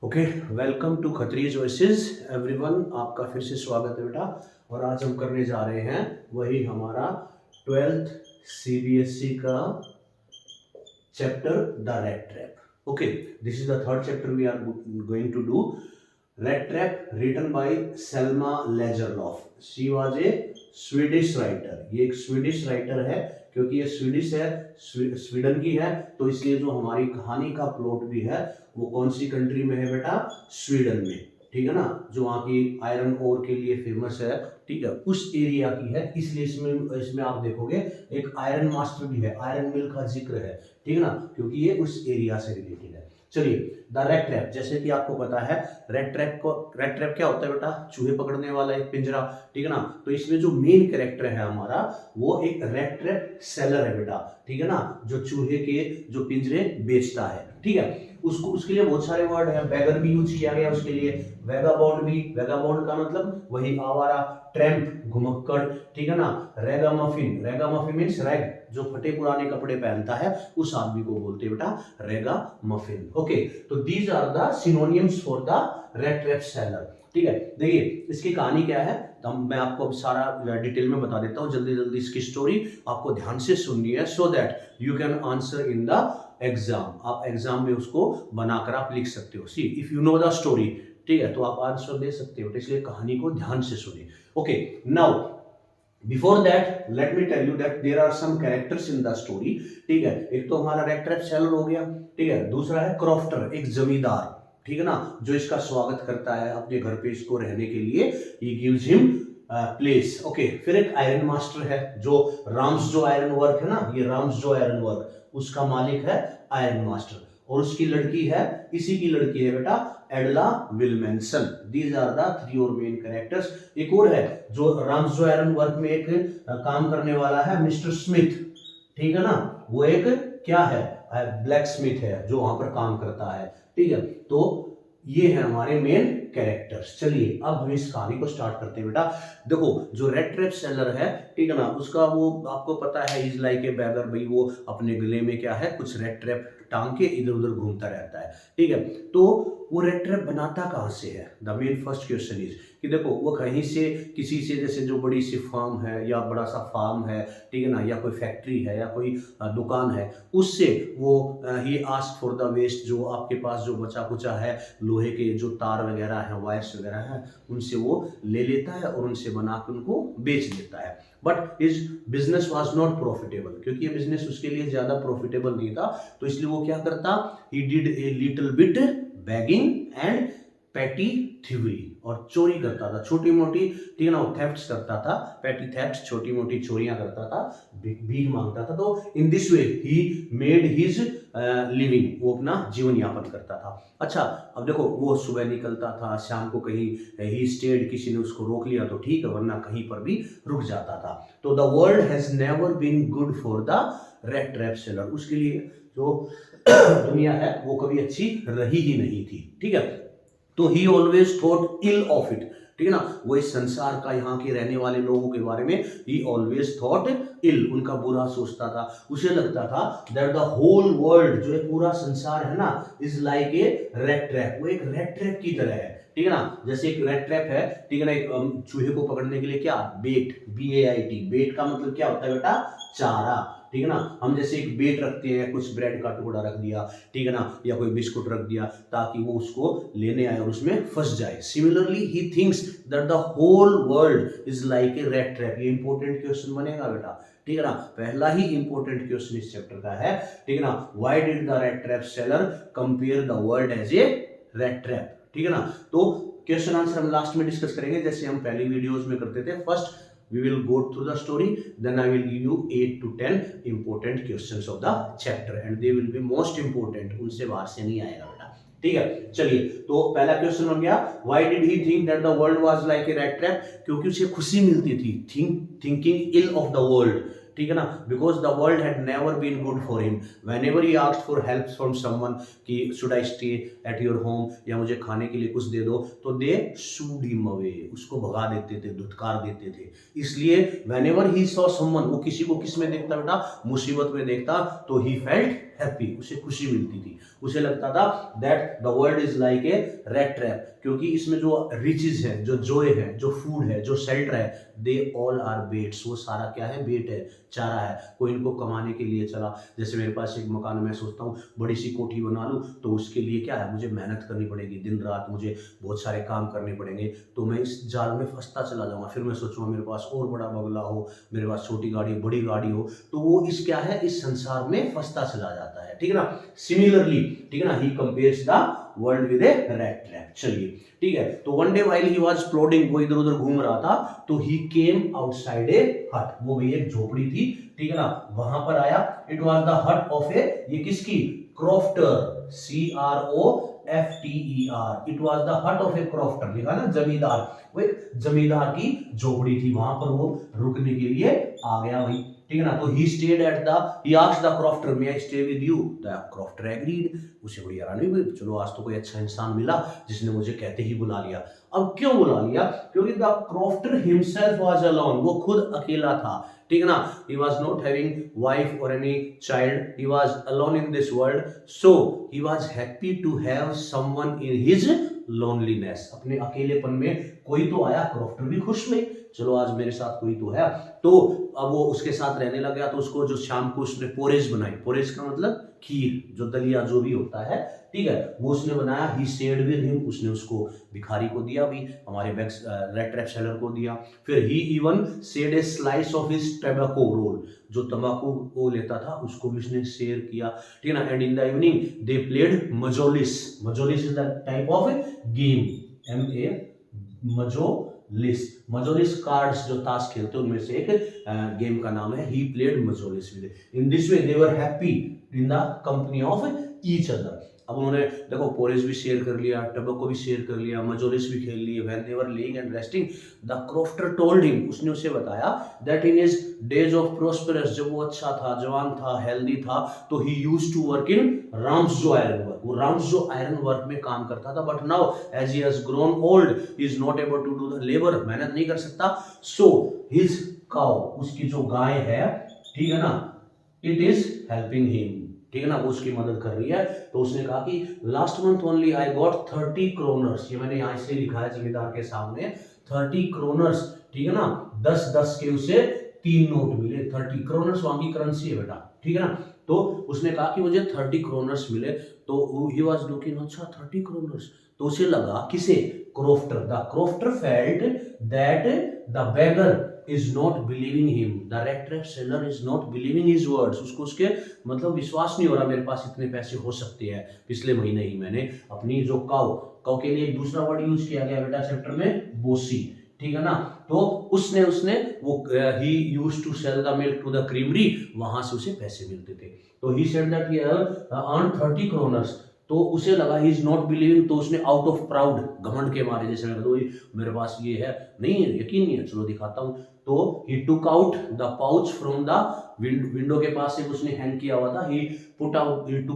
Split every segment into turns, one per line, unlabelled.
Okay, welcome to Khatri's voices everyone. आपका फिर से स्वागत है बेटा। और आज हम करने जा रहे हैं वही हमारा 12th सीबीएसई का chapter the rat trap. Okay, this is the third chapter we are going to do. Rat trap written by Selma Lagerlof. She was a Swedish writer. ये एक स्वीडिश राइटर है, क्योंकि ये स्वीडिश है, Sweden की है, तो इसलिए जो हमारी कहानी का प्लॉट भी है वो कौन सी कंट्री में है बेटा? स्वीडन में। ठीक है ना, जो वहाँ की आयरन ओर के लिए फेमस है। ठीक है, उस एरिया की है, इसलिए इसमें आप देखोगे एक आयरन मास्टर भी है, आयरन मिल का जिक्र है। ठीक है ना, क्योंकि ये उस एरिया से रिलेटेड है। चलिए, द रेट ट्रैप, जैसे कि आपको पता है रेट ट्रैप क्या होता है बेटा? चूहे पकड़ने वाला एक पिंजरा। ठीक है ना, तो इसमें जो मेन कैरेक्टर है हमारा वो एक रेट ट्रैप सेलर है बेटा। ठीक है ना, जो चूहे के जो पिंजरे बेचता है। ठीक है, उसको उसके लिए बहुत सारे वर्ड है। बैगर भी यूज किया गया उसके लिए, वेगाबॉन्ड भी। वेगाबॉन्ड का मतलब वही आवारा, ट्रैम्प, घुमक्कड़। ठीक है ना, रेगामफिन मीन्स रैग, जो फटे पुराने कपड़े पहनता है उस आदमी को बोलते हैं बेटा रेगामफिन। ओके, तो these are the synonyms for the rat trap seller. ठीक है, देखिए इसकी कहानी क्या है, तो मैं आपको सारा डिटेल में बता देता हूँ। जल्दी जल्दी इसकी स्टोरी आपको ध्यान से सुननी है, so that you can answer in the exam. आप एग्जाम में उसको बनाकर आप लिख सकते हो। See if you know the story, ठीक है, तो आप आंसर दे सकते हो। इसलिए कहानी को ध्यान से सुनिए। Okay, now before that let me tell you that there are some characters in the story. ठीक है, एक तो हमारा रेट ट्रैप सेलर हो गया। ठीक है, दूसरा है क्रॉफ्टर, एक जमींदार। ठीक है ना, जो इसका स्वागत करता है अपने घर पे इसको रहने के लिए। He gives him place. Okay, फिर एक आयरन मास्टर है, जो राम्स जो आयरन वर्क है ना, ये राम्स जो आयरन वर्क, उसका मालिक है आयरन मास्टर। और उसकी लड़की है, इसी की लड़की है बेटा Edla Willmansson. These are the three और मेन कैरेक्टर्स। एक और है जो राम्स जो आयरन वर्क में एक काम करने वाला है, मिस्टर स्मिथ। ठीक है ना, वो एक क्या है? ब्लैक स्मिथ है, जो वहां पर काम करता है। ठीक है, तो ये है हमारे मेन कैरेक्टर्स। चलिए अब हम इस कहानी को स्टार्ट करते हैं बेटा। देखो, जो रेट ट्रैप सेलर है, ठीक है ना, उसका वो आपको पता है इज लाइक ए बैगर। भाई वो अपने गले में क्या है, कुछ रेट ट्रैप टांग के इधर उधर घूमता रहता है। ठीक है, तो वो रेट ट्रैप बनाता कहां से है? The main first question is कि देखो वो कहीं से, किसी से, जैसे जो बड़ी सी फार्म है या बड़ा सा फार्म है, ठीक है ना, या कोई फैक्ट्री है या कोई दुकान है, उससे वो he ask for the waste, जो आपके पास जो बचा कुचा है, लोहे के जो तार वगैरह है, वायर्स वगैरह है, उनसे वो ले लेता है और उनसे बना के उनको बेच देता है। But his business was not profitable, क्योंकि ये बिजनेस उसके लिए ज्यादा प्रॉफिटेबल नहीं था। तो इसलिए वो क्या करता, he did a little bit begging and petty thievery, और चोरी करता था छोटी मोटी। ठीक है ना, वो थेफ्ट्स करता था, पैटी थेफ्ट, छोटी मोटी चोरियां करता था, भीख मांगता था। तो इन this way he made his living, वो अपना जीवन यापन करता था। अच्छा, अब देखो वो सुबह निकलता था, शाम को कहीं ही स्टेड, किसी ने उसको रोक लिया तो ठीक है, वरना कहीं पर भी रुक जाता था। तो the world has never been good for the rat trap seller. उसके लिए जो दुनिया है वो कभी अच्छी रही ही नहीं थी। ठीक है, तो he always thought ill of it. ठीक है ना, वो इस संसार का, यहाँ के रहने वाले लोगों के बारे में ही ऑलवेज थॉट इल, उनका बुरा सोचता था। उसे लगता था दैट द होल वर्ल्ड, जो एक पूरा संसार है ना, is like a rat trap, वो एक रेट ट्रैप की तरह है। ठीक है ना, जैसे एक रेट ट्रैप है, ठीक है ना, एक चूहे को पकड़ने के लिए क्या, बेट, BAIT, बेट का मतलब क्या होता है बेटा? चारा। ठीक है ना, हम जैसे एक बेट रखते हैं, कुछ ब्रेड का टुकड़ा रख दिया, ठीक है ना, या कोई बिस्कुट रख दिया, ताकि वो उसको लेने आए और उसमें फंस जाए। Similarly he thinks that the whole world is like a rat trap. ये इंपॉर्टेंट क्वेश्चन बनेगा बेटा। ठीक है ना, पहला ही इंपॉर्टेंट क्वेश्चन इस चैप्टर का है। ठीक है ना, why did the rat trap seller compare the world as a rat trap? ठीक है ना, तो क्वेश्चन आंसर हम लास्ट में डिस्कस करेंगे, जैसे हम पहली वीडियोस में करते थे। First we will go through the story, then I will give you 8 to 10 important questions of the chapter and they will be most important, उनसे बाहर से नहीं आएगा बेटा। ठीक है, चलिए, तो पहला क्वेश्चन हो गया, why did he think that the world was like a rat trap? क्योंकि उसे खुशी मिलती थी, thinking ill of the world। ठीक है ना, because the world had never been good for him. Whenever he asked for help from someone, कि should I stay at your home, या मुझे खाने के लिए कुछ दे दो, तो दे शूड हिम अवे, उसको भगा देते थे, धुतकार देते थे। इसलिए व्हेनेवर ही सॉ समवन, वो किसी को किस में देखता बेटा? मुसीबत में देखता, तो ही फेल्ट हैप्पी, उसे खुशी मिलती थी। उसे लगता था that the world is like a rat trap, क्योंकि इसमें जो रिचेज है, जो जॉय है, जो फूड है, जो शेल्टर है, दे ऑल आर बेट्स, वो सारा क्या है, बेट है, चारा है। कोई इनको कमाने के लिए चला, जैसे मेरे पास एक मकान, मैं सोचता हूँ बड़ी सी कोठी बना लूँ, तो उसके लिए क्या है, मुझे मेहनत करनी पड़ेगी, दिन रात मुझे बहुत सारे काम करने पड़ेंगे, तो मैं इस जाल में फंसता चला जाऊँगा। फिर मैं सोचूंगा मेरे पास और बड़ा बंगला हो, मेरे पास छोटी गाड़ी, बड़ी गाड़ी हो, तो वो इस क्या है, इस संसार में फंसता चला जाता है, ठीक है ना। सिमिलरली, ठीक है ना, he compares the world with A rat trap. चलिए, ठीक है, तो one day while he was प्लॉडिंग, वो इधर उधर घूम रहा था, तो ही केम आउटसाइड ए हट, वो भी एक झोपड़ी थी, ठीक है ना, वहां पर आया। इट वाज द हट ऑफ ए, ये किसकी, crofter, CROFTER, it was the हट ऑफ ए क्रॉफ्टर, लिखा ना, जमींदार, वो एक जमींदार की झोपड़ी थी, वहां पर वो रुकने के लिए आ गया भाई, ठीक है ना। तो he stayed at the, he asked the crofter, may I stay with you, the crofter agreed, उसे बड़ी हैरानी हुई, चलो आज तो कोई अच्छा इंसान मिला जिसने मुझे कहते ही बुला लिया। अब क्यों बुला लिया, क्योंकि the crofter himself was alone, वो खुद अकेला था, ठीक है ना। he was not having wife or any child, he was alone in this world, so he was happy to have someone in his loneliness, अपने अकेलेपन में कोई तो आया, क्रॉफ्टर भी खुश हुए, चलो आज मेरे साथ कोई तो है। तो अब वो उसके साथ रहने लग गया, तो उसको जो शाम को उसने पोरेज बनाई, पोरेज का मतलब खीर, जो दलिया जो भी होता है, ठीक है, वो उसने बनाया। ही शेयर्ड विद हिम, उसने उसको भिखारी को दिया भी, हमारे रैट ट्रैप सेलर को दिया। फिर he even shared a slice of his tobacco roll, जो तंबाकू को लेता था उसको भी उसने शेयर किया, ठीक है ना। And in the evening they played mjolis, mjolis is the type of game, MA mjolis, mjolis cards जो ताश खेलते हैं उनमें से एक गेम का नाम है। He played mjolis with, in this way they were happy in the company of each other. अब उन्होंने देखो पोरेज भी शेयर कर लिया, टबको भी शेयर कर लिया, मजोलिस भी खेल लिए। When they were laying and resting the crofter told him, उसने उसे बताया that in his days of prosperous, जब वो अच्छा था, जवान था, हेल्दी था, तो he used to work in Ramsjo iron work, वो राम्सजो आयरन वर्क में काम करता था। But now as he has grown old he is not able to do the labour, मेहनत नहीं कर सकता। सो हिज काउ, उसकी जो गाय है, ठीक है ना, इट इज हेल्पिंग हिम, ठीक है ना, वो उसकी मदद कर रही है। तो उसने कहा कि last month only I got 30 kroners, ये मैंने यहाँ से लिखा है जमींदार के सामने 30 क्रोनर्स, ठीक है ना, 10-10 के उसे 3 नोट मिले। 30 क्रोनर्स वहां की करेंसी है बेटा, ठीक है ना। तो उसने कहा कि मुझे 30 क्रोनर्स मिले, तो ही वाज लुकिंग, अच्छा 30 क्रोनर्स, तो उसे लगा, किसे, crofter, the crofter felt that the beggar is not believing him, the rat trap seller is not believing his words, उसको उसके मतलब विश्वास नहीं हो रहा, मेरे पास इतने पैसे हो सकते हैं। पिछले महीने ही मैंने अपनी जो काउ के लिए एक दूसरा वर्ड यूज किया गया बेटा चैप्टर में, बोसी, ठीक है ना। तो उसने वो he used to sell the milk to the creamery, वहां से उसे पैसे मिलते थे। तो he said that he earned 30 kroners, तो उसे लगा ही इज नॉट बिलीविंग, तो उसने आउट ऑफ प्राउड, घमंड के मारे, जैसे मैं कहता मेरे पास ये है, नहीं है, यकीन नहीं है, चलो दिखाता हूँ। तो he took out the pouch from the window के पास से उसने हैंग किया हुआ था। He took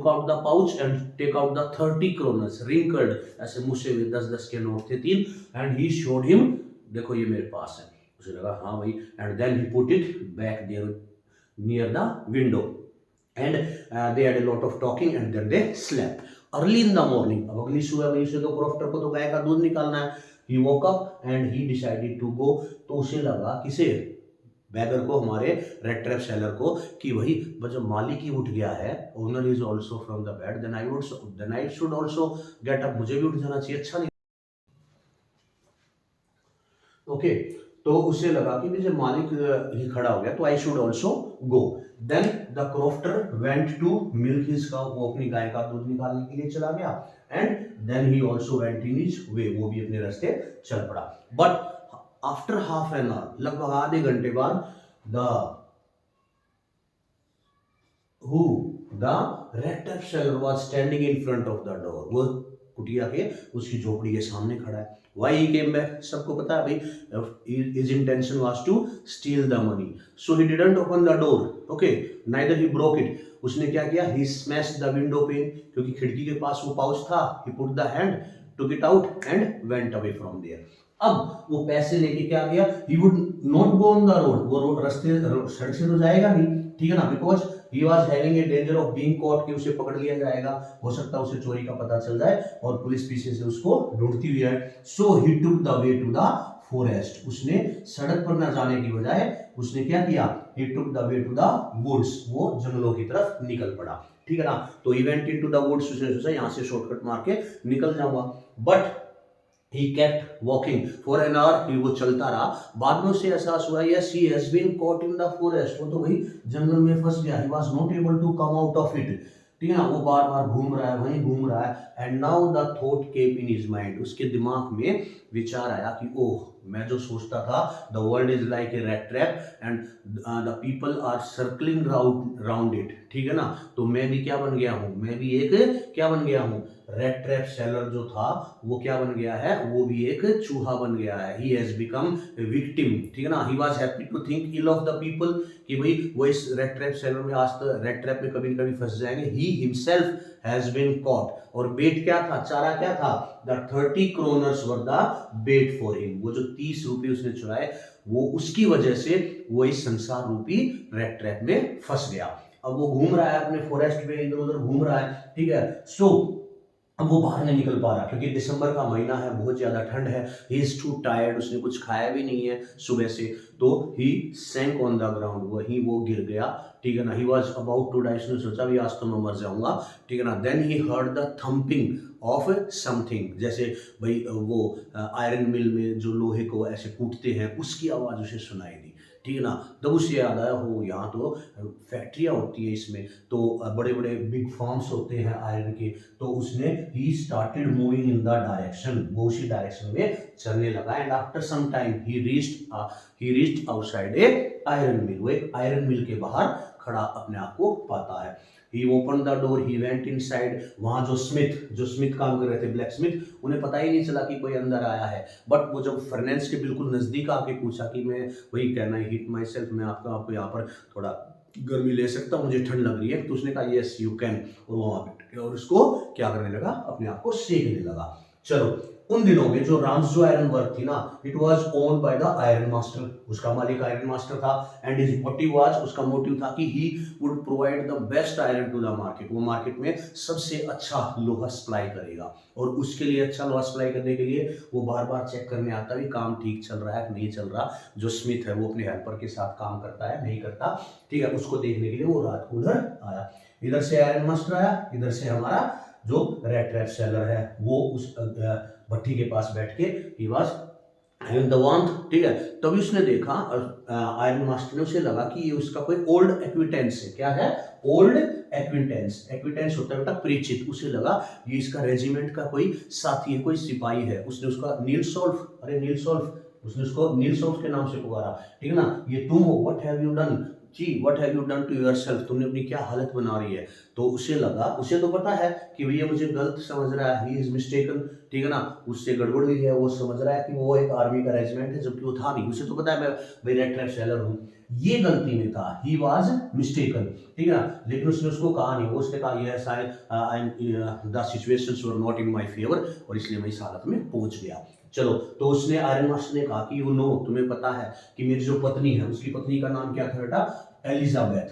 out the pouch and take out the 30 kroners wrinkled, ऐसे मुझे हुए 10-10 के नोट थे 3, एंड ही शोड हिम, देखो ये मेरे पास है। उसे लगा हाँ भाई, and then he put it back there near the window, and they had a lot of talking and then they slept. Early in the morning, अब अगली सुबह वहीं से तो क्रॉफ्टर को तो गाय का दूध निकालना है। He woke up and he decided to go, तो उसे लगा, किसे, बैगर को, हमारे रेड ट्रैप सेलर को, कि भाई जब मालिक ही उठ गया है, owner is also from the bed, then I should also get up, मुझे भी उठ जाना चाहिए, अच्छा नहीं, ओके। तो उसे लगा कि जब मालिक ही खड़ा हो गया तो I should also go. Then the crofter went to milk his cow, वो अपनी गाय का दूध निकालने के लिए चला गया। And then he also went in his way, वो भी अपने रास्ते चल पड़ा। But after half an hour, लगभग आधे घंटे बाद, the rat trap seller was standing in front of the door, वो कुटिया के उसकी झोपड़ी के सामने खड़ा है। Why he came back? सबको पता है भाई, his intention was to steal the money, so he didn't open the door, okay, neither he broke it. उसने क्या किया, he smashed the window pane, क्योंकि खिड़की के पास वो पाउच था, he put the hand, took it out and went away from there. अब वो पैसे लेके क्या गया, he would not go on the road, वो रोड रास्ते सड़क से तो जाएगा नहीं, ठीक है ना, because he was having a danger of being caught, कि उसे पकड़ लिया जाएगा, हो सकता है उसे चोरी का पता चल जाए और पुलिस पीछे से उसको ढूंढती हुई है। So he took the way to the forest, उसने सड़क पर न जाने की बजाय उसने क्या किया, he took the way to the woods, वो जंगलों की तरफ निकल पड़ा, ठीक है ना। तो he went into the woods, उसने सोचा यहाँ से शॉर्टकट मार के निकल जाऊंगा, but he kept walking for an hour, फिर वो चलता रहा। बाद में उसे एहसास हुआ yes he has been caught in the forest, वो तो वही जंगल में फंस गया, he was not able to come out of it, ठीक है ना। वो बार बार घूम रहा है, वहीं घूम रहा है। And now the thought came in his mind, उसके दिमाग में विचार आया कि ओह, मैं जो सोचता था the world is like a rat trap and the people are circling round it, ठीक है ना। तो मैं भी क्या बन गया हूँ, मैं भी एक क्या बन गया हूँ, रेड ट्रैप सेलर जो था वो क्या बन गया है, वो भी एक चूहा बन गया है। ही हैज बिकम विक्टिम, ठीक है ना। He was happy to think ill of the people, कि भाई वो इस रेड ट्रैप सेलर में आज तक रेड ट्रैप में कभी न कभी फंस जाएंगे। He himself has been caught, और बेट क्या था, चारा क्या था, the 30 kroners were the bait for him, वो जो 30 रुपए उसने चुराए वो उसकी वजह से वो इस संसार रूपी रेड ट्रैप में फंस गया। अब वो घूम रहा है अपने फॉरेस्ट में, इधर उधर घूम रहा है, ठीक है। सो अब वो बाहर नहीं निकल पा रहा क्योंकि दिसंबर का महीना है, बहुत ज्यादा ठंड है। ही इज टू टायर्ड, उसने कुछ खाया भी नहीं है सुबह से, तो he sank on the ground, वहीं वो गिर गया, ठीक है ना। He was about to die, उसने सोचा भी आज तो मैं मर जाऊंगा, ठीक है ना। Then he heard the thumping of something, जैसे भाई वो आयरन मिल में जो लोहे को ऐसे कूटते हैं उसकी आवाज उसे सुनाई दी, ठीक है ना। तब उसे याद आया, हो यहाँ तो फैक्ट्रियाँ होती है इसमें, तो बड़े बड़े बिग फार्म्स होते हैं आयरन के। तो उसने he started moving in the direction, वो उसी डायरेक्शन में चलने लगा। And after some time he reached outside a iron mill, वो एक आयरन मिल के बाहर खड़ा अपने आप को पाता है। He opened the door, he went inside, वहाँ जो स्मिथ काम कर रहे थे, ब्लैक स्मिथ, उन्हें पता ही नहीं चला कि कोई अंदर आया है। बट वो जब फर्नेस के बिल्कुल नजदीक आके पूछा कि मैं वही कहना है हीट माई सेल्फ, मैं आपको यहाँ पर थोड़ा गर्मी ले सकता हूँ, मुझे ठंड लग रही है, तो उसने कहा यस यू कैन, और वहाँ बैठ गया और उसको क्या करने लगा, अपने आप को सेकने लगा। चलो, उन दिनों में जो रामसो आयरन वर्क थी ना, it was owned by the iron master, उसका मालिक आयरन मास्टर था। एंड हिज मोटिव वाज, उसका मोटिव था कि he would provide the best iron to the market, वो मार्केट में सबसे अच्छा लोहा सप्लाई करेगा। और उसके लिए अच्छा लोहा सप्लाई करने के लिए वो बार बार चेक करने आता भी काम ठीक चल रहा है नहीं चल रहा। जो स्मिथ है वो अपने हेल्पर के साथ काम करता है नहीं करता, ठीक है, उसको देखने के लिए वो रात को उधर आया। इधर से आयरन मास्टर आया, इधर से हमारा जो रेड ट्रैप सेलर है वो उस भट्टी के पास बैठ के ही वाज हैविंग द वार्मथ, ठीक है। तभी उसने देखा, आयरन मास्टर ने, उसे लगा कि ये उसका कोई ओल्ड एक्विटेंस है। क्या है? Old acquaintance. एक्विटेंस होता है बेटा परिचित। उसे लगा ये इसका रेजिमेंट का कोई साथी है, कोई सिपाही है। उसने उसका नीलसोल्फ, अरे नीलसोल्फ, उसने उसको नीलसोल्फ के नाम से पुकारा, ठीक है ना। ये तुम हो, व्हाट हैव यू डन जी, what have you done to yourself, तुमने अपनी क्या हालत बना रही है। तो उसे लगा, उसे तो पता है कि भैया मुझे गलत समझ रहा है, ही इज मिस्टेकन, ठीक है ना। उससे गड़बड़ हुई है, वो समझ रहा है कि वो एक आर्मी का रेजिमेंट है जबकि वो था नहीं। उसे तो पता है मैं भाई रेड ट्रैप सेलर हूँ, ये गलती में था, ही वाज मिस्टेकन, ठीक है ना। लेकिन उसने उसको कहा नहीं, वो उसने कहा yes I am the situations were not in my favour, और इसलिए मैं इस हालत में पहुंच गया। चलो, तो उसने आयरन मास्टर ने कहा कि यू नो, तुम्हें पता है कि मेरी जो पत्नी है, उसकी पत्नी का नाम क्या था बेटा? एलिजाबेथ।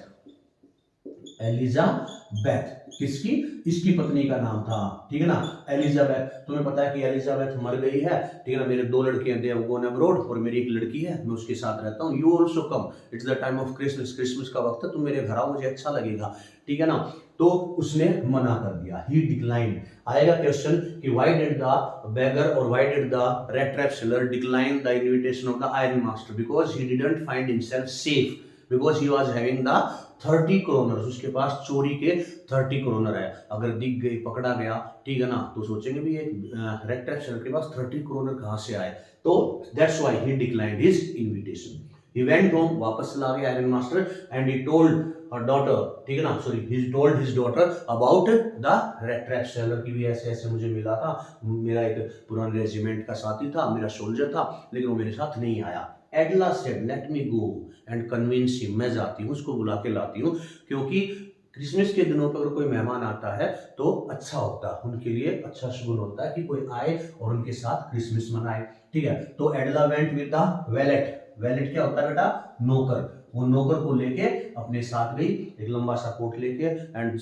एलिजाबेथ किसकी? इसकी पत्नी का नाम था, ठीक है ना, एलिजाबेथ। तुम्हें पता है कि एलिजाबेथ मर गई है, ठीक है ना। मेरे 2 लड़के हैं, दे हैव गॉन अब्रॉड, और मेरी एक लड़की है, मैं उसके साथ रहता हूँ। You also come, it's the time of Christmas, Christmas का वक्त है, तुम मेरे घर आओ, मुझे अच्छा लगेगा, ठीक है ना। तो उसने मना कर दिया, ही डिक्लाइन। आएगा क्वेश्चन कि व्हाई डिड द बेगर और why did the rat trap seller decline the invitation of the iron master? Because he didn't find himself safe, because he was having the 30 kroners, उसके पास चोरी के 30 kroner है। अगर दिख गई, पकड़ा गया, ठीक है ना, तो सोचेंगे भी एक रेड ट्रैप सेलर के पास 30 क्रोनर कहाँ से आए। तो that's why he declined his invitation. He went home, वापस चला गया iron master, and he told her daughter, ठीक है ना, sorry, he told his daughter about the rat trap seller की भी ऐसे ऐसे मुझे मिला था, मेरा एक पुराने रेजिमेंट का साथी था, मेरा सोल्जर था, लेकिन वो मेरे साथ नहीं आया। Edla said let me go and convince him, मैं जाती हूँ, उसको बुला के लाती हूँ, क्योंकि क्रिसमस के दिनों पर अगर कोई मेहमान आता है तो अच्छा होता है, उनके लिए अच्छा शुभ होता है कि कोई आए और उनके साथ क्रिसमस मनाए, ठीक है। तो Edla went with the valet. Valet क्या होता है बेटा? नौकर। वो नौकर को लेके अपने साथ गई, एक लंबा सा कोट लेके, and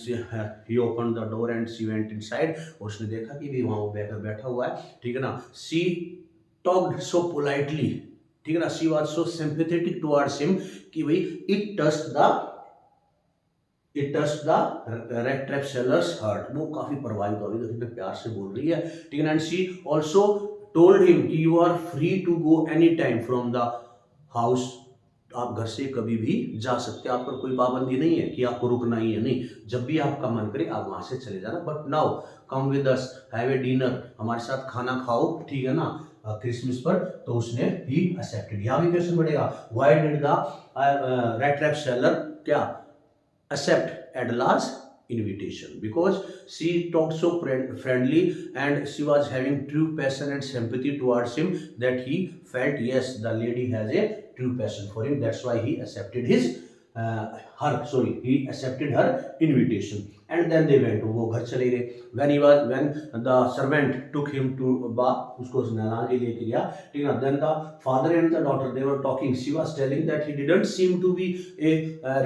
he open the door and she went inside. और उसने देखा कि भी वहाँ वो बैठा हुआ है, ठीक है ना। शी टॉक्ड सो पोलाइटली, ठीक है ना, she was so sympathetic towards him कि भाई it touched the rat trap sellers heart, वो काफी प्रभावित हो गई, तो कितने प्यार से बोल रही है, ठीक है ना। And she also told him कि you are free to go any time from the house, आप घर से कभी भी जा सकते हैं, आप पर कोई पाबंदी नहीं है कि आपको रुकना ही है, नहीं, जब भी आपका मन करे आप वहां से चले जाना, but now come with us, have a dinner, हमारे साथ खाना खाओ, ठीक है ना, क्रिसमस पर। तो उसने ही एक्सेप्टेड। यहाँ भी क्वेश्चन बढ़ेगा, why did the rat trap seller क्या accept Adela's invitation? Because she talked so friendly and she was having true passion and sympathy towards him, that he felt yes, the lady has a true passion for him, that's why he accepted he accepted her invitation. And then they went, वो घर चले गए। when the servant took him to bath, उसको नहलाने के लिए गया, ठीक है ना। then the father and the daughter, they were talking, she was telling that he didn't seem to be a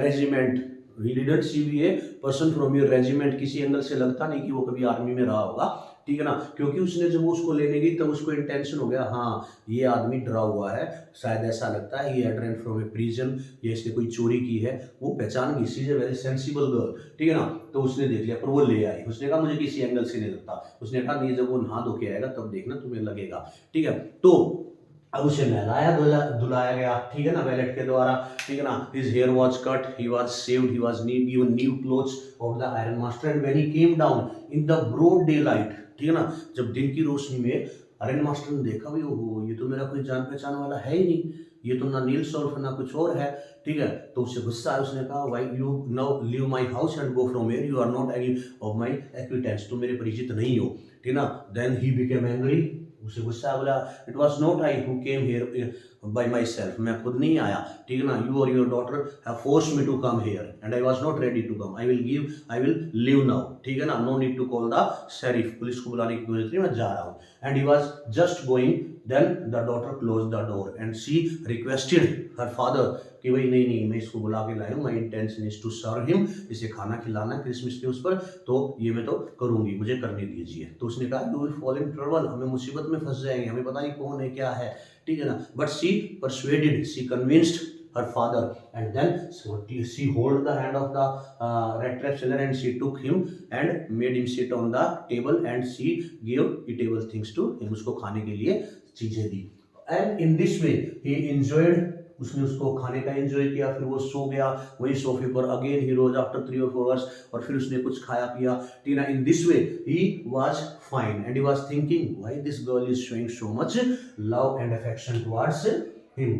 regiment, he didn't see be a person from your regiment, किसी angle से लगता नहीं कि वो कभी आर्मी में रहा होगा, ठीक है ना, क्योंकि उसने जब उसको लेने गई तब उसको इंटेंशन हो गया, हाँ ये आदमी डरा हुआ है, शायद ऐसा लगता है, he had run from a prison, ये इसने कोई चोरी की है, वो पहचान गई, she is a very sensible girl, ठीक है ना। तो उसने देख लिया, पर वो ले आई, उसने कहा मुझे किसी एंगल से नहीं लगता, उसने कहा नहीं, जब वो नहा धो के आएगा तब देखना तुम्हें लगेगा, ठीक है। तो अब उसे नहलाया धुलाया गया, ठीक है ना, वैलेट के द्वारा, ठीक है ना। His hair was cut, he was shaved, he was given new clothes of the iron master, and when he came down in the broad daylight, ठीक है ना, जब दिन की रोशनी में आयरन मास्टर ने देखा भी, ओहो ये तो मेरा कोई जान पहचान वाला है ही नहीं, ये तो ना नील सॉल्फ ना कुछ और है, ठीक है। तो उससे गुस्सा है, उसने कहा why you now leave my house and go from here, you are not any of my acquaintance, तुम मेरे परिचित नहीं हो, ठीक है ना। देन ही बिकेम एंग्री, उसे गुस्सा बोला, it was not I who came here by myself, मैं खुद नहीं आया, ठीक है ना, यू और your daughter have forced me to come here and I was not ready to come, I will leave now, ठीक है ना, no need to call the sheriff, police को बुलाने की जरूरत नहीं, मैं जा रहा हूँ। And he was just going, then the daughter close the door and she requested her father कि भाई नहीं, मैं इसको बुला के लाया हूँ, my intention is to serve him, इसे खाना खिलाना है क्रिसमस के उस पर, तो ये मैं तो करूंगी, मुझे करने दीजिए। तो उसने कहा you will fall in trouble, हमें मुसीबत में फंस जाएंगे, हमें पता नहीं कौन है क्या है, ठीक है ना। But she persuaded, she convinced her father, and then she hold the hand of the red trap seller and she took him and made him sit on the table and she gave eatable things to him, उसको खाने के लिए चीजें दी। and in this way he enjoyed, उसने उसको खाने का enjoy किया, फिर वो सो गया वही सोफे पर, again he rose after 3 or 4 hours, और फिर उसने कुछ खाया पिया, ठीक है ना। In this way he was fine and he was thinking why this girl is showing so much love and affection towards him,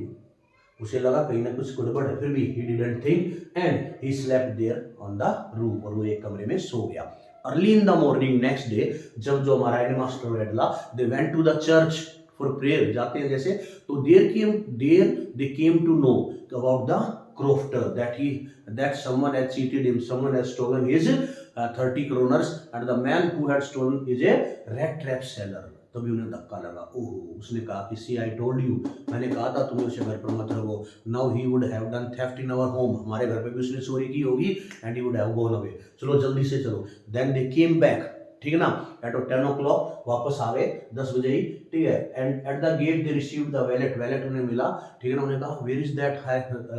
उसे लगा कहीं ना कुछ गड़बड़ है, फिर भी he didn't think and he slept there on the roof, और वो एक कमरे में सो गया। Early in the morning next day, जब जो हमारा headmaster Edla, they went to the church for prayer, जाते हैं जैसे, तो they came to know about the crofter, that someone had cheated him, someone had stolen his 30 kroners, and the man who had stolen is a red trap seller। तभी उन्हें धक्का लगा, ओह, उसने कहा कि सी आई टोल्ड यू, मैंने कहा था तुम्हें उसे घर पर मत रखो, now he would have done theft in our home, हमारे घर पे भी उसने चोरी की होगी, and he would have gone away, चलो जल्दी से चलो। देन दे केम बैक, ठीक है ना, एट 10 o'clock वापस आ गए, 10 बजे ही, ठीक है। And at the gate they received the wallet उन्हें मिला, ठीक है ना। उन्हें कहा where is that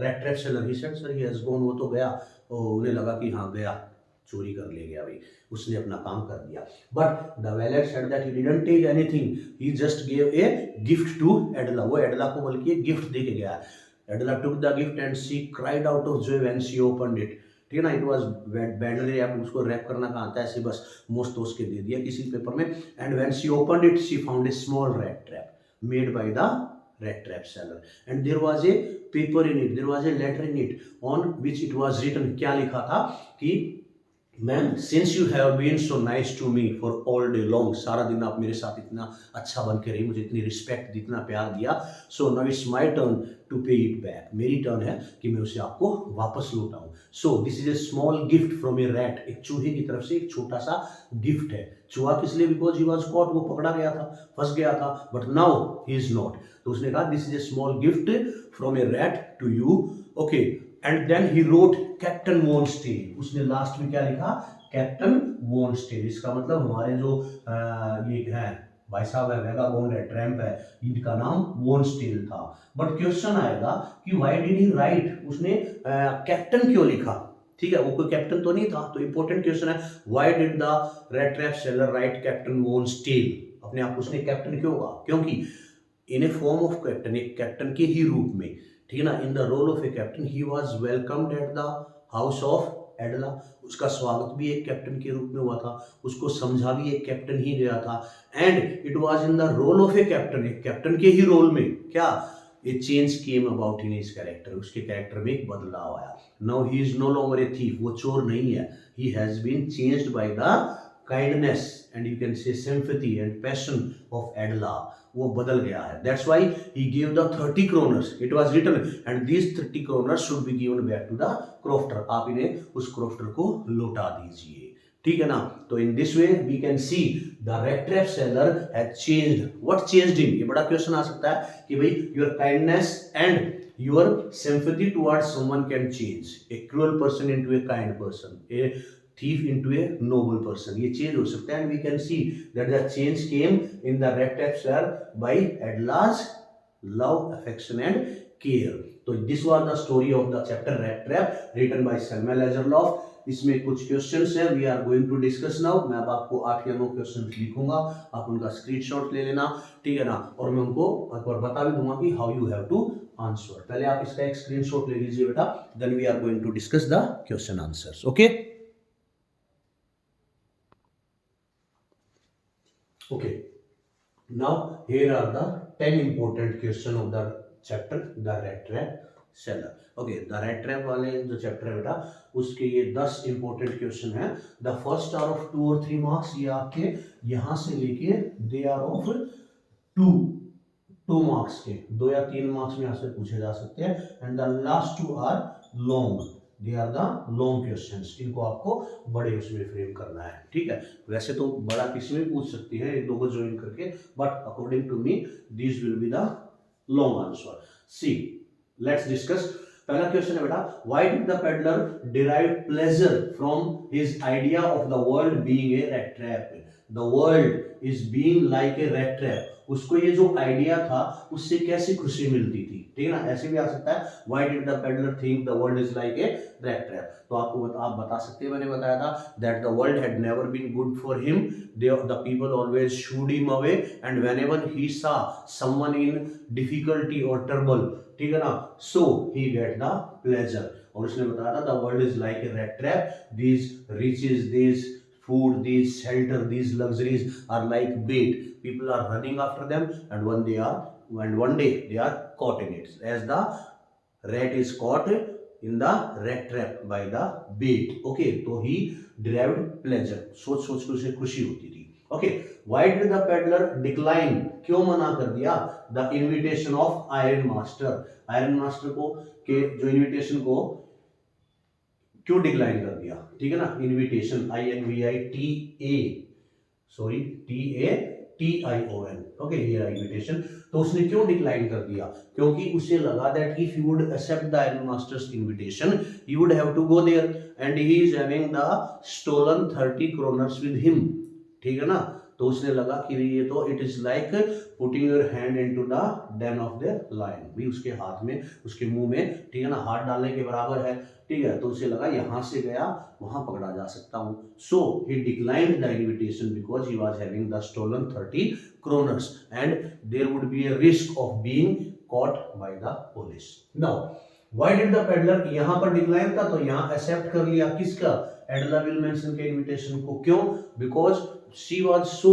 rat trap seller, he said sir he has gone, वो तो गया। उन्हें लगा कि हाँ गया, चोरी कर ले गया भाई, उसने अपना काम कर दिया। But the valet said that he didn't take anything, he just give a gift to Edla, वो एडला को बल्कि एक गिफ्ट दे के गया। Edla took the gift and she cried out of joy when she opened it, ठीक है ना। इट वॉज बैडली रैप्ड, उसको रैप करना कहाँ आता है, ऐसे बस मोस्ट तोस के दे दिया किसी पेपर में। And when she opened it she found a small red trap made by the red trap seller, and there was a paper in it, there was a letter in it on which it was written, क्या लिखा था कि ma'am since you have been so nice to me for all day long, सारा दिन आप मेरे साथ इतना अच्छा बन के रही, मुझे इतनी रिस्पेक्ट दी, इतना प्यार दिया, so now it's my turn to pay it back, मेरी टर्न है कि मैं उसे आपको वापस लौटाऊं। So this is a small gift from a rat, एक चूहे की तरफ से एक छोटा सा गिफ्ट है। चूहा किस लिए, बिकॉज ही वॉज कॉट, वो पकड़ा गया था, फंस गया था, but now he is not. तो उसने कहा this is a small gift from a rat to you, okay. And then he wrote Captain von Stahle, उसने लास्ट में क्या लिखा, कैप्टन वॉन स्टील। इसका मतलब हमारे जो ये है भाई साहब है, वेगाबॉन्ड है, ट्रैम्प है, इनका नाम वॉन स्टील था। बट क्वेश्चन आएगा कि व्हाई डिड ही राइट, उसने कैप्टन क्यों लिखा, ठीक है, वो कोई कैप्टन तो नहीं था। तो इंपॉर्टेंट क्वेश्चन है, why did the rat trap seller write captain von Stahle, अपने आप उसने कैप्टन क्यों कहा, क्योंकि in a form of captain, एक कैप्टन के ही रूप में, ठीक है ना, in the role of a captain he was welcomed at the house of Edla, उसका स्वागत भी एक कैप्टन के रूप में हुआ था, उसको समझा भी एक कैप्टन ही गया था। And it was in the role of a captain, एक कैप्टन के ही रोल में क्या, a change came about in his character, उसके कैरेक्टर में एक बदलाव आया। Now he is no longer a thief, वो चोर नहीं है, he has been changed by the kindness and you can say sympathy and passion of Adela, वो बदल गया है। That's why he gave the 30 kroners. It was written and these 30 kroners should be given back to the crofter. आप इन्हें उस crofter को लौटा दीजिए, ठीक है ना। तो in this way we can see the red trap seller had changed. What changed him? ये बड़ा क्वेश्चन आ सकता है कि भाई your kindness and your sympathy towards someone can change a cruel person into a kind person, a thief into a noble person, ये change हो सकता है। And we can see that the change came in the rat trap seller by Edla's love, affection and care. तो this was the story of the chapter rat trap written by Samuel Lagerlof. इसमें कुछ questions हैं, we are going to discuss now. मैं अब आपको 8 या 9 questions लिखूंगा, आप उनका स्क्रीनशॉट ले लेना, ठीक है ना, और मैं उनको एक बार बता भी दूंगा कि how you have to answer. पहले आप इसका एक स्क्रीनशॉट ले लीजिए बेटा, then we are going to discuss the question answers, okay. Okay, now here are the 10 important question of the chapter the red trap seller. Okay, the red trap वाले जो chapter है बेटा, उसके ये 10 important question है। The first are of 2 or 3 marks, ये आपके यहाँ से लेके they are of 2 marks के, 2 या 3 मार्क्स में यहाँ से पूछे जा सकते हैं। and the last 2 are long, they are the long questions, इनको आपको बड़े उसमें फ्रेम करना है, ठीक है। वैसे तो बड़ा किसी में पूछ सकती है, एक दो को ज्वाइन करके, but according to me this will be the long answer. See let's discuss. पहला क्वेश्चन है बेटा, why did the peddler derive pleasure from his idea of the world being a rat trap. The world is being like a rat trap, उसको ये जो idea था उससे कैसी खुशी मिलती थी, ठीक है ना। ऐसे भी आ सकता है, why did the peddler think the world is like a rat trap. तो आपको आप बता सकते हैं, मैंने बताया था that the world had never been good for him, the people always shooed him away and whenever he saw someone in difficulty और ट्रबल, ठीक है ना, so he get the pleasure. और उसने बताया था the world is like a rat trap, these riches, these food, these shelter, these luxuries are like bait, people are running after them and one day they are caught in it, as the rat is caught in the rat trap by the bait, okay। तो he derived pleasure, सोच के उसे खुशी होती थी, okay। why did the peddler decline, क्यों मना कर दिया the invitation of iron master, iron master को के जो invitation को क्यों डिक्लाइन कर दिया, ठीक है ना। इनविटेशन TAION, ओके, ये इनविटेशन, तो उसने क्यों डिक्लाइन कर दिया, क्योंकि उसे लगा that if you would accept the iron master's invitation you would have to go there and he is having the stolen 30 kroners with him, ठीक है ना। तो उसने लगा कि ये तो it is like putting your hand into the den of the lion, भी उसके हाथ में, उसके मुंह में, ठीक है ना, हाथ डालने के बराबर है, ठीक है। तो उसे लगा यहाँ से गया वहां पकड़ा जा सकता हूँ, so he declined the invitation because he was having the stolen 30 kroners and there would be a risk of being caught by the police. Now why did the peddler, यहाँ पर डिक्लाइन था तो यहाँ एक्सेप्ट कर लिया किसका, एडला विल्मनसन के invitation को, क्यों, because she was so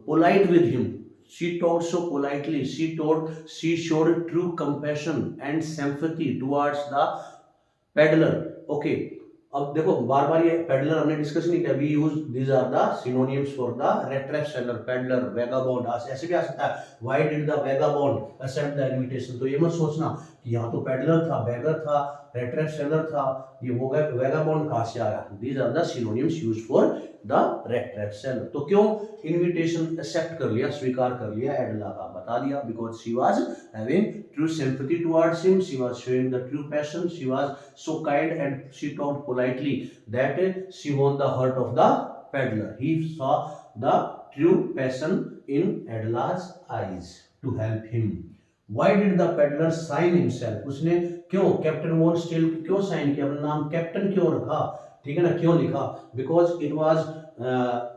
polite with him, she talked so politely, she showed true compassion and sympathy towards the peddler, okay। अब देखो बार बार ये पेडलर हमने डिस्कस नहीं किया, we use these are the synonyms for the rat trap seller, peddler, vagabond, ऐसे भी आ सकता है, why did the vagabond accept the invitation. तो ये मत सोचना कि यहाँ तो पेडलर था, बेगर था, रेट ट्रैप सेलर था, ये वो वेगाबॉन्ड कहाँ से आया, these are the synonyms used for the rat trap seller. तो क्यों इनविटेशन एक्सेप्ट कर लिया, स्वीकार कर लिया एडला का, बता दिया, because she was having true sympathy towards him, she was showing the true passion, she was so kind and she talked politely that she won the heart of the peddler. He saw the true passion in Adela's eyes to help him. Why did the peddler sign himself? उसने क्यों captain von steel क्यों sign किया, अपना नाम captain क्यों रखा, ठीक है ना, क्यों लिखा? Because it was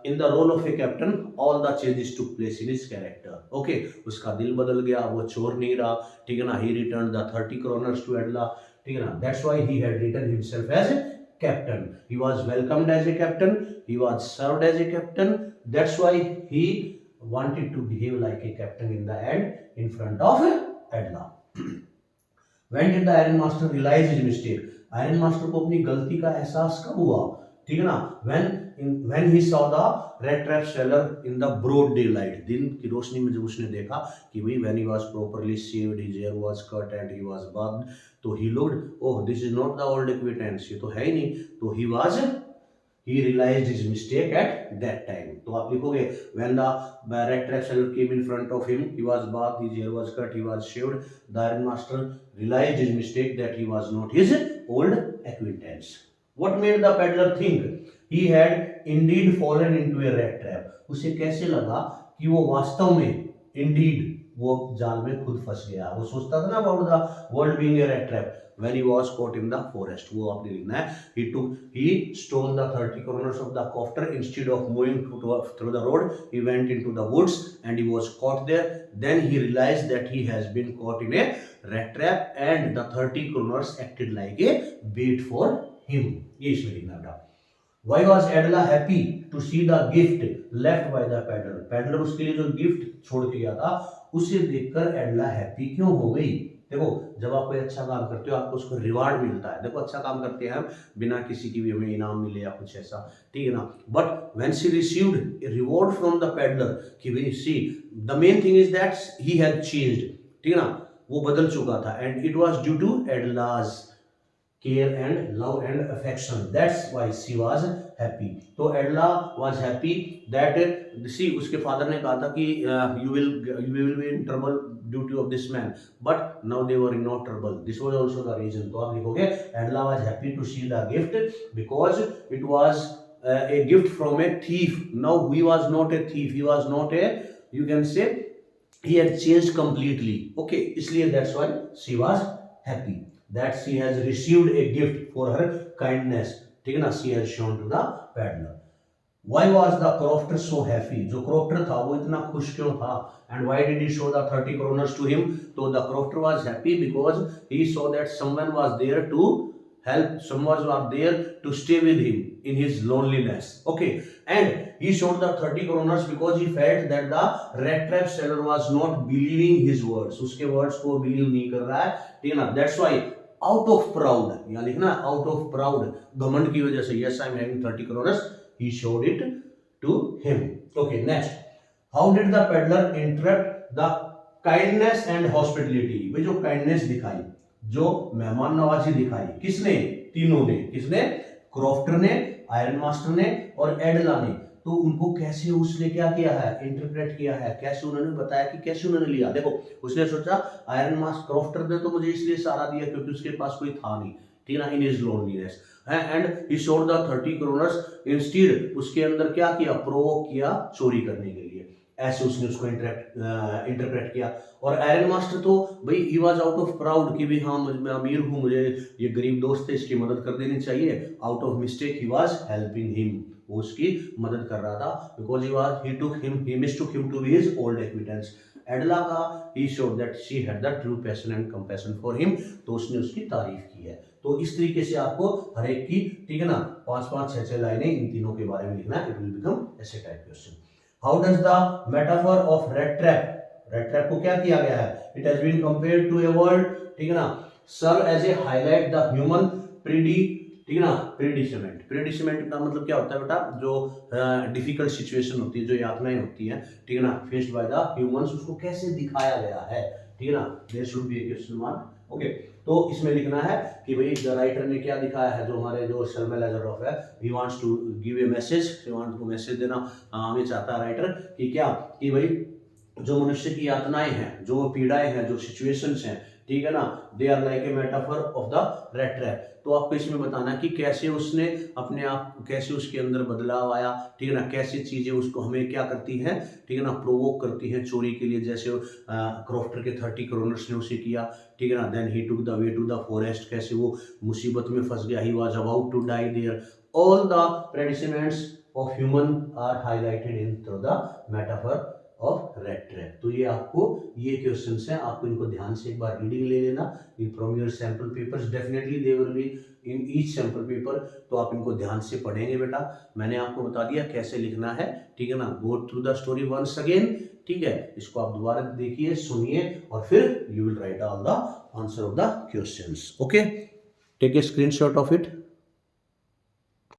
in the role of a captain all the changes took place in his character. Okay, उसका दिल बदल गया, वो चोर नहीं रहा, ठीक है ना, he return the 30 kroners to Edla, ठीक है ना, that's why he had written himself as captain. He was welcomed as a captain, he was served as a captain, that's why he wanted to behave like a captain in the end in front of Adla. When did the Iron Master realize his mistake? Iron Master को अपनी गलती का एहसास कब हुआ, ठीक है ना, when he saw the rat trap seller in the broad daylight, दिन की रोशनी में जब उसने देखा कि भाई when he was properly shaved, his hair was cut and he was bathed, तो he looked, oh this is not the old acquaintance, ये तो है ही नहीं, तो he realized his mistake at that time. तो आप लिखोगे when the rat trap seller came in front of him, he was bathed, his hair was cut, he was shaved, the Iron Master realized his mistake that he was not his old acquaintance. What made the peddler think he had indeed fallen into a rat trap? उसे कैसे लगा कि वो वास्तव में indeed वो जाल में खुद फंस गया। वो सोचता था ना about the world being a rat trap when he was caught in the forest। वो आपने लिखना है he stole the 30 kroners of the copter instead of moving through the road, he went into the woods and he was caught there, then he realized that he has been caught in a rat trap and the 30 kroners acted like a bait for him। ये इसमें लिखना था। Why was Adela happy to see the gift left by the peddler? Peddler उसके लिए जो gift छोड़ के गया था उसे देखकर एडला हैप्पी क्यों हो गई? देखो, जब आप कोई अच्छा काम करते हो आपको उसको रिवार्ड मिलता है। देखो, अच्छा काम करते हैं हम बिना किसी की भी हमें इनाम मिले या कुछ ऐसा, ठीक है ना, but when she received a reward from the peddler कि भाई see the main thing is that he had changed, ठीक है ना, वो बदल चुका था and it was due to Edla's care and love and affection, that's why she was happy। तो एडला was happy that see उसके फादर ने कहा था कि you will be in trouble due to of this man, but now they were in no trouble, this was also the reason। तो आप लिखोगे एडला was happy to see the gift because it was a gift from a thief। now he was not a thief, he was not a, you can say he had changed completely, okay, इसलिए that's why she was happy that she has received a gift for her kindness, ठीक है ना, she has shown to the peddler। Why was the crofter so happy? जो crofter था वो इतना खुश क्यों था? And why did he show the 30 kroners to him? तो the crofter was happy because he saw that someone was there to help, someone was there to stay with him in his loneliness, okay, and he showed the 30 kroners because he felt that the rat trap seller was not believing his words, उसके words को believe नहीं कर रहा है, ठीक है ना, that's why out of proud, यहाँ लिखना out of proud, घमंड की वजह से, yes I am having 30 kroners, he showed it to him। okay, next, how did the peddler interrupt the kindness and hospitality? भाई जो kindness दिखाई, जो मेहमान नवाजी दिखाई, किसने? तीनों ने। किसने? क्रॉफ्टर ने, आयरन मास्टर ने और एडला ने। तो उनको कैसे उसने क्या किया है? इंटरप्रेट किया है, कैसे उन्होंने बताया कि कैसे उन्होंने लिया। देखो, उसने सोचा आयरन मास्टर क्रॉफ्टर ने तो मुझे इसलिए सहारा दिया क्योंकि उसके पास कोई था नहीं, ठीक है ना, in his loneliness, and he showed the 30 kroners instead, उसके अंदर क्या किया? प्रोवोक किया चोरी करने के लिए, ऐसे उसने उसको इंटरप्रेट किया। और आयरन मास्टर तो भाई he was out of proud कि भी हाँ मैं अमीर हूँ, मुझे ये गरीब दोस्त है इसकी मदद कर देनी चाहिए, out of mistake he was helping him, वो उसकी मदद कर रहा था, because he mistook him to be his old acquaintance. Edla का ही showed that she had the true passion and compassion for him, तो उसने उसकी तारीफ की है। तो इस तरीके से आपको हर एक की, ठीक है ना, 5-5, 6-6 लाइनें इन तीनों के बारे में लिखना है। इट विल बिकम ऐसे type question. How does the metaphor of rat trap को क्या किया गया है? It has been compared to a world, ठीक है ना, serve as a highlight the human ठीक है ना, प्रेडिसमेंट का मतलब क्या होता है बेटा? जो डिफिकल्ट सिचुएशन होती है, जो यातनाएं होती हैं, ठीक है ना, फेस्ड बाय द ह्यूमंस, उसको कैसे दिखाया गया है, ठीक है ना, there should be a question mark. Okay, तो इसमें लिखना है कि भाई द राइटर ने क्या दिखाया है, जो हमारे जो शर्मा लेज़रडॉर्फ है, he wants to give a message, he want to message देना हमें चाहता है राइटर कि क्या, कि भाई जो मनुष्य की यातनाएं हैं, जो पीड़ाएं हैं, जो सिचुएशंस हैं, ठीक है ना, they are like a metaphor of the rat trap. तो आपको इसमें बताना कि कैसे उसने अपने आप, कैसे उसके अंदर बदलाव आया, ठीक है ना, कैसी चीजें उसको हमें क्या करती हैं, ठीक है ना, प्रोवोक करती हैं चोरी के लिए, जैसे क्रॉफ्टर के 30 क्रोनर्स ने उसे किया, ठीक है ना, then he took the way to the forest, कैसे वो मुसीबत में फंस गया, he was about to die there, all the predicaments of human are highlighted in through the metaphor of rat trap. तो ये आपको, ये क्वेश्चंस हैं, आपको इनको ध्यान से एक बार रीडिंग ले लेना from your sample papers, definitely they will be in each sample paper. तो आप इनको ध्यान से पढ़ेंगे बेटा, मैंने आपको बता दिया कैसे लिखना है, ठीक है ना, go through the story once again, ठीक है, इसको आप दोबारा देखिए, सुनिए, और फिर you will write all the answer of the questions. Okay, take a screenshot of it.